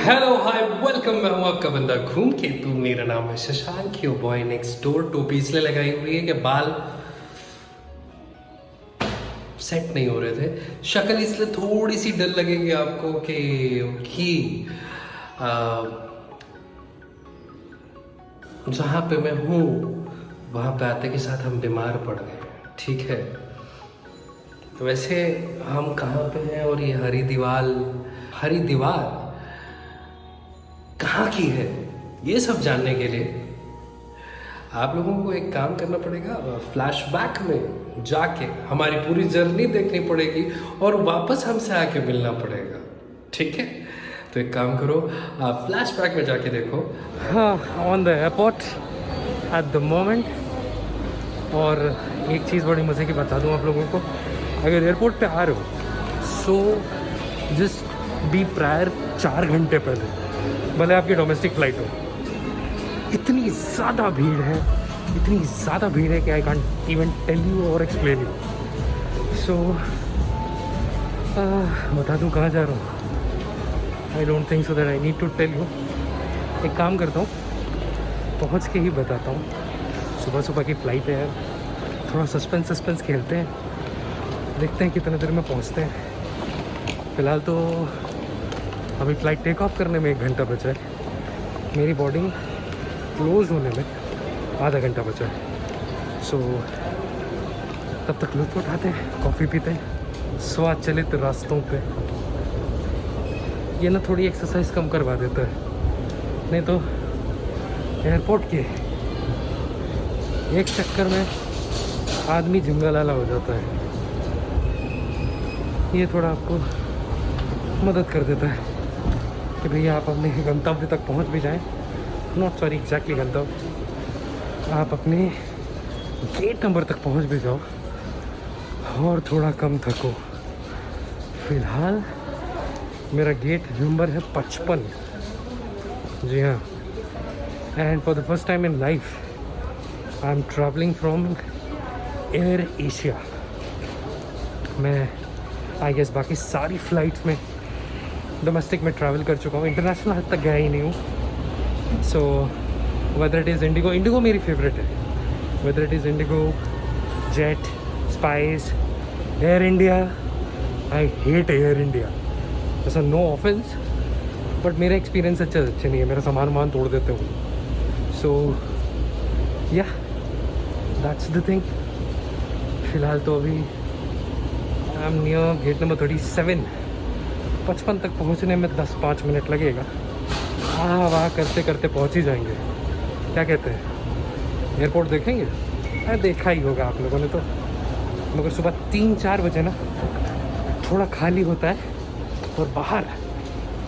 Hello hi welcome, मैं हूं आपका बंदा घूम के तू। मेरा नाम है Shashank, yo boy next door. टोपी इसलिए लगाई हुई है कि बाल सेट नहीं हो रहे थे। शक्ल इसलिए थोड़ी सी डल लगेगी आपको कि जहाँ पे मैं हूँ वहाँ पे आते के साथ हम बीमार पड़ गए, ठीक है। तो वैसे हम कहाँ पे हैं और ये हरी दीवार कहाँ की है, ये सब जानने के लिए आप लोगों को एक काम करना पड़ेगा। फ्लैशबैक में जाके हमारी पूरी जर्नी देखनी पड़ेगी और वापस हमसे आके मिलना पड़ेगा, ठीक है। तो एक काम करो, आप फ्लैशबैक में जाके देखो। हाँ, on the airport at the moment. और एक चीज़ बड़ी मज़े की बता दूँ आप लोगों को, अगर एयरपोर्ट पे आ रहे हो सो जस्ट बी प्रायर 4 घंटे पहले, भले आपकी डोमेस्टिक फ़्लाइट हो। इतनी ज़्यादा भीड़ है कि I can't even tell you और एक्सप्लेन यू। सो बता दूँ कहाँ जा रहा हूँ? I don't think so that I need to tell you. एक काम करता हूँ, पहुँच के ही बताता हूँ। सुबह की फ़्लाइट है यार, थोड़ा सस्पेंस खेलते हैं, देखते हैं कितने देर में पहुँचते हैं। फ़िलहाल तो अभी फ़्लाइट टेक ऑफ करने में 1 घंटा बचा है, मेरी बोर्डिंग क्लोज़ होने में आधा घंटा बचा है। सो तब तक लुत्फ़ उठाते हैं, कॉफ़ी पीते हैं, स्वाद चलित रास्तों पे। ये ना थोड़ी एक्सरसाइज कम करवा देता है, नहीं तो एयरपोर्ट के एक चक्कर में आदमी जंगलाला हो जाता है। ये थोड़ा आपको मदद कर देता है कि भैया आप अपने गंतव्य तक पहुंच भी जाएं। नॉट सॉरी एग्जैक्टली गंतव्य, आप अपने गेट नंबर तक पहुंच भी जाओ और थोड़ा कम थको। फ़िलहाल मेरा गेट नंबर है 55। जी हाँ, and for the first time in life I am travelling from air Asia. मैं आई गेस बाकी सारी फ़्लाइट्स में डोमेस्टिक में ट्रैवल कर चुका हूँ, इंटरनेशनल हद तक गया ही नहीं हूँ। So whether it is Indigo मेरी फेवरेट है। Whether it is Indigo, jet, spice, air India, I hate air India. ऐसा नो ऑफेंस, बट मेरा एक्सपीरियंस अच्छे नहीं है, मेरा सामान तोड़ देते हो। सो या दैट्स द थिंग। फ़िलहाल तो अभी I am near gate number 37। 55 तक पहुंचने में 10-5 मिनट लगेगा। वाह करते पहुंच ही जाएंगे। क्या कहते हैं, एयरपोर्ट देखेंगे? देखा ही होगा आप लोगों ने तो, मगर सुबह 3-4 बजे ना थोड़ा खाली होता है और बाहर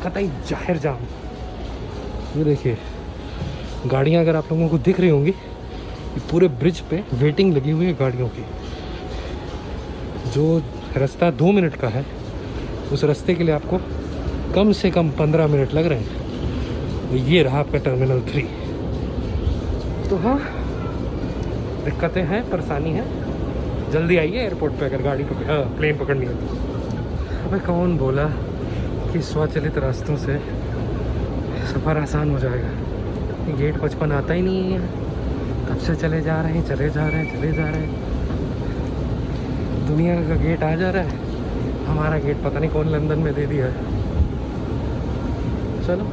कतई जाहिर जाम। ये देखिए गाड़ियाँ अगर आप लोगों को दिख रही होंगी, ये पूरे ब्रिज पे वेटिंग लगी हुई है गाड़ियों की। जो रास्ता 2 मिनट का है, उस रास्ते के लिए आपको कम से कम 15 मिनट लग रहे हैं। तो ये रहा आपका टर्मिनल 3। तो हाँ, दिक्कतें हैं, परेशानी है। जल्दी आइए एयरपोर्ट पे अगर प्लेन पकड़नी है तो। अबे कौन बोला कि स्वचालित रास्तों से सफ़र आसान हो जाएगा? गेट 55 आता ही नहीं है, तब से चले जा रहे हैं। दुनिया का गेट आ जा रहा है, हमारा गेट पता नहीं कौन लंदन में दे दिया है। चलो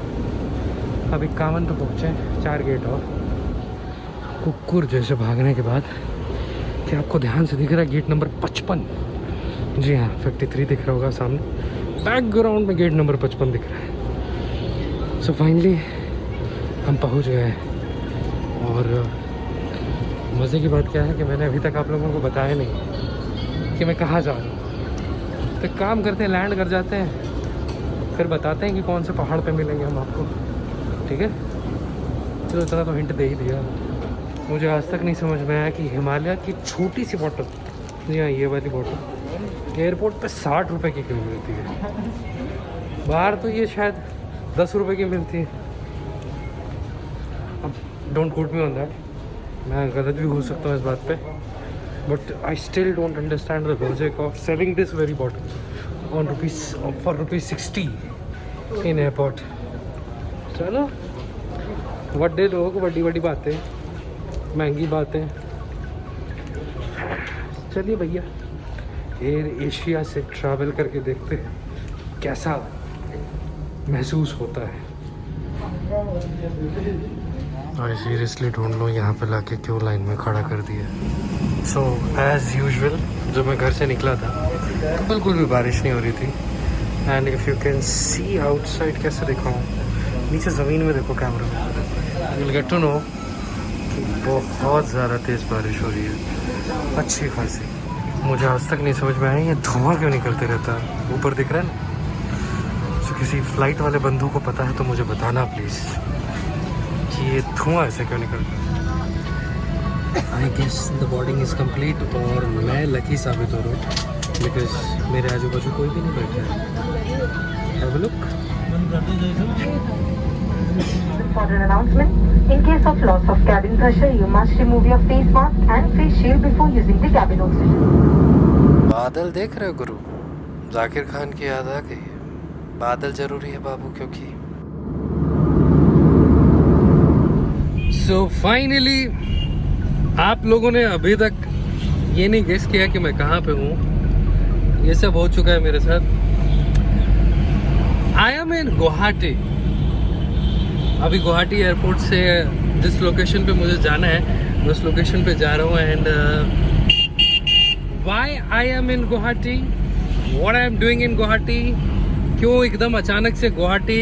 अब 51 तो पहुँचे, 4 गेट और। कुकुर जैसे भागने के बाद क्या आपको ध्यान से दिख रहा है गेट नंबर 55? जी हाँ, 53 दिख रहा होगा सामने, बैकग्राउंड में गेट नंबर 55 दिख रहा है। सो फाइनली हम पहुँच गए हैं। और मज़े की बात क्या है कि मैंने अभी तक आप लोगों को बताया नहीं कि मैं कहाँ जा रहा हूँ। तो काम करते हैं, लैंड कर जाते हैं, फिर बताते हैं कि कौन से पहाड़ पे मिलेंगे हम आपको, ठीक है। चलो इतना तो हिंट दे ही दिया। मुझे आज तक नहीं समझ में आया कि हिमालय की छोटी सी बॉटल, यहाँ ये वाली बॉटल एयरपोर्ट पे 60 रुपये की क्यों मिलती है? बाहर तो ये शायद 10 रुपये की मिलती है। अब don't quote me on that, मैं गलत भी हो सकता हूँ इस बात पे, but I still don't understand the logic of selling this very bottle on rupees 60 in airport. चलो बड़े लोग बड़ी बड़ी बातें, महंगी बातें। चलिए भैया एयर एशिया से ट्रैवल करके देखते हैं कैसा महसूस होता है। और सीरियसली ढूंढ लो यहाँ पे लाके क्यों लाइन में खड़ा कर दिया। सो एज यूजुअल जब मैं घर से निकला था तो बिल्कुल भी बारिश नहीं हो रही थी। And if you can see outside, कैसे दिखाऊँ, नीचे ज़मीन में देखो कैमरा में, विल गेट टू नो कि बहुत ज़्यादा तेज़ बारिश हो रही है, अच्छी खासी। मुझे आज तक नहीं समझ में आया ये धुआं क्यों निकलते रहता है, ऊपर दिख रहा है ना। तो किसी फ्लाइट वाले बंधु को पता है तो मुझे बताना प्लीज़ कि ये धुआं ऐसे क्यों निकलता है। I guess the boarding is complete और मैं लकी साबित हो रहा हूँ बिकॉज मेरे आजू बाजू कोई भी नहीं बैठा है। Have a look. Important announcement. In case of loss of cabin pressure, you must remove your face mask and face shield before using the cabin oxygen. बादल देख रहे हो गुरु, जाकिर खान की याद आ गई। बादल जरूरी है बाबू क्योंकि सो फाइनली आप लोगों ने अभी तक ये नहीं गेस किया कि मैं कहाँ पे हूँ। ये सब हो चुका है मेरे साथ। आई एम इन गुवाहाटी। अभी गुवाहाटी एयरपोर्ट से जिस लोकेशन पे मुझे जाना है उस लोकेशन पे जा रहा हूँ। And why I M in Guwahati, what I am doing in Guwahati, क्यों एकदम अचानक से गुवाहाटी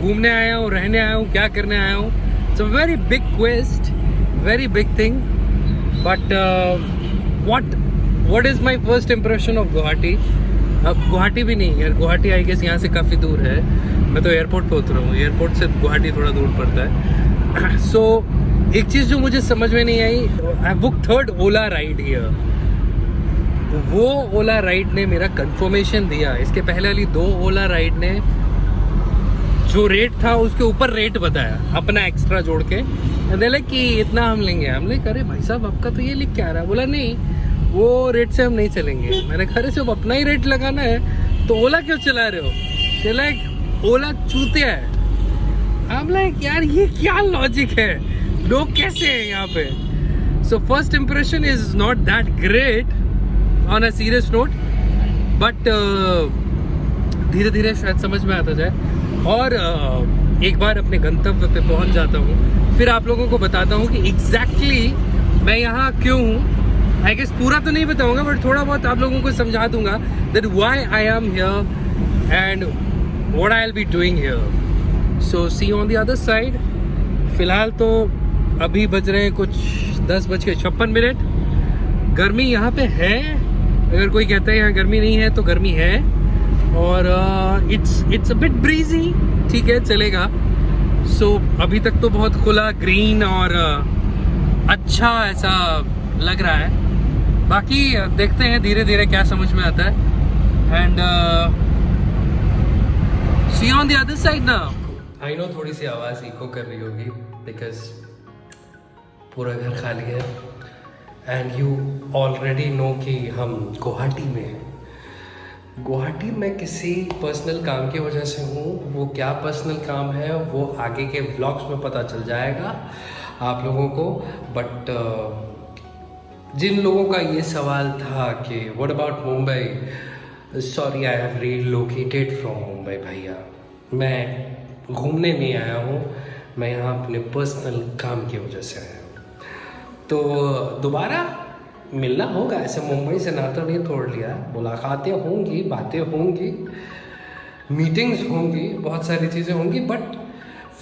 घूमने आया हूँ, रहने आया हूँ, क्या करने आया हूँ। It's a very big quest, very big thing. But what is my first impression of Guwahati. अब गुवाहाटी भी नहीं यार, गुवाहाटी आई गेस यहाँ से काफ़ी दूर है। मैं तो एयरपोर्ट पे उतरा हूँ, एयरपोर्ट से गुवाहाटी थोड़ा दूर पड़ता है। सो एक चीज़ जो मुझे समझ में नहीं आई, I book third Ola ride here. वो ओला राइड ने मेरा कंफर्मेशन दिया। इसके पहले वाली 2 ओला राइड ने जो रेट था उसके ऊपर रेट बताया अपना एक्स्ट्रा जोड़ के। बोले कि इतना हम लेंगे। हम ले अरे भाई साहब आपका तो ये लिख के आ रहा है। बोला नहीं वो रेट से हम नहीं चलेंगे। मैंने कहा सिर्फ अपना ही रेट लगाना है तो ओला क्यों चला रहे हो। चला ओला चूतिया है। हम लाइक यार ये क्या लॉजिक है, लोग कैसे हैं यहाँ पे। So first impression is not that great on a serious note, but धीरे धीरे शायद समझ में आता जाए। और एक बार अपने गंतव्य पे पहुंच जाता हूँ फिर आप लोगों को बताता हूँ कि एग्जैक्टली मैं यहाँ क्यों हूँ। आई गेस पूरा तो नहीं बताऊंगा बट थोड़ा बहुत आप लोगों को समझा दूंगा that why I am here and what I will be doing here. So see on the other side. फिलहाल तो अभी बज रहे हैं कुछ 10:56। गर्मी यहाँ पे है। अगर कोई कहता है यहाँ गर्मी नहीं है तो गर्मी है। और इट्स अ बिट ब्रीजी, ठीक है चलेगा। सो अभी तक तो बहुत खुला ग्रीन और अच्छा ऐसा लग रहा है। बाकी देखते हैं धीरे धीरे क्या समझ में आता है। And see on the other side ना। आई नो थोड़ी सी आवाज़ इको कर रही होगी बिकॉज पूरा घर खाली है। एंड यू ऑलरेडी नो कि हम गुवाहाटी में हैं। गुवाहाटी में किसी पर्सनल काम की वजह से हूँ। वो क्या पर्सनल काम है वो आगे के व्लॉग्स में पता चल जाएगा आप लोगों को। बट जिन लोगों का ये सवाल था कि what about Mumbai, sorry I have relocated from Mumbai भैया। मैं घूमने नहीं आया हूँ, मैं यहाँ अपने पर्सनल काम की वजह से आया हूँ। तो दोबारा मिलना होगा। ऐसे मुंबई से नाता नहीं तोड़ लिया, मुलाकातें होंगी, बातें होंगी, मीटिंग्स होंगी, बहुत सारी चीज़ें होंगी। बट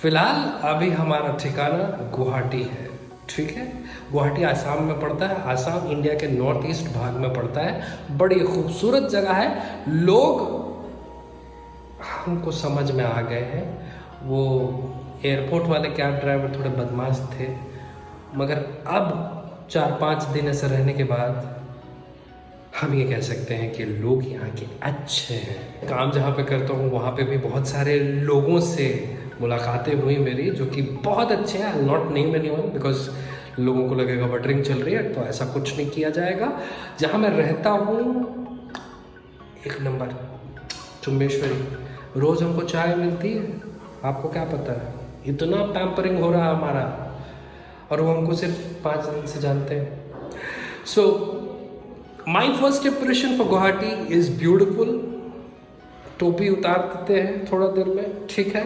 फिलहाल अभी हमारा ठिकाना गुवाहाटी है, ठीक है। गुवाहाटी आसाम में पड़ता है। आसाम इंडिया के नॉर्थ ईस्ट भाग में पड़ता है। बड़ी खूबसूरत जगह है। लोग हमको समझ में आ गए हैं। वो एयरपोर्ट वाले कैब ड्राइवर थोड़े बदमाश थे, मगर अब 4-5 दिन ऐसे रहने के बाद हम ये कह सकते हैं कि लोग यहाँ के अच्छे हैं। काम जहाँ पे करता हूँ वहाँ पे भी बहुत सारे लोगों से मुलाकातें हुई मेरी जो कि बहुत अच्छे हैं। आई नॉट नेम एनीवन बिकॉज लोगों को लगेगा बटरिंग चल रही है, तो ऐसा कुछ नहीं किया जाएगा। जहाँ मैं रहता हूँ एक नंबर चुम्बेश्वरी, रोज़ हमको चाय मिलती है। आपको क्या पता है, इतना पैम्परिंग हो रहा है हमारा, और वो हमको सिर्फ 5 दिन से जानते हैं। So my first impression for Guwahati is beautiful. टोपी उतार देते हैं थोड़ा देर में, ठीक है।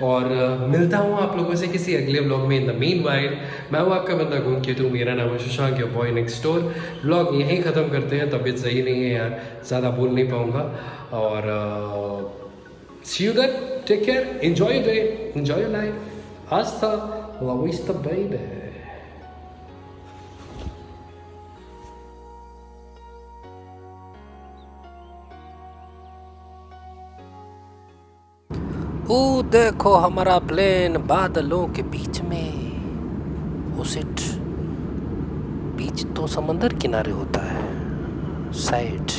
और मिलता हूँ आप लोगों से किसी अगले व्लॉग में। इन द मीन वाइल मैं हूँ आपका बंदा घूम के तू, मेरा नाम है Shashank, your boy next door. Vlog यहीं ख़त्म करते हैं, तबीयत सही नहीं है यार, ज़्यादा बोल नहीं पाऊँगा। और see you there, take care, enjoy your day, enjoy your life. हस्ता ला विस्टा बेबी। ओ देखो हमारा प्लेन बादलों के बीच में। ओ शिट, बीच तो समंदर किनारे होता है, साइड।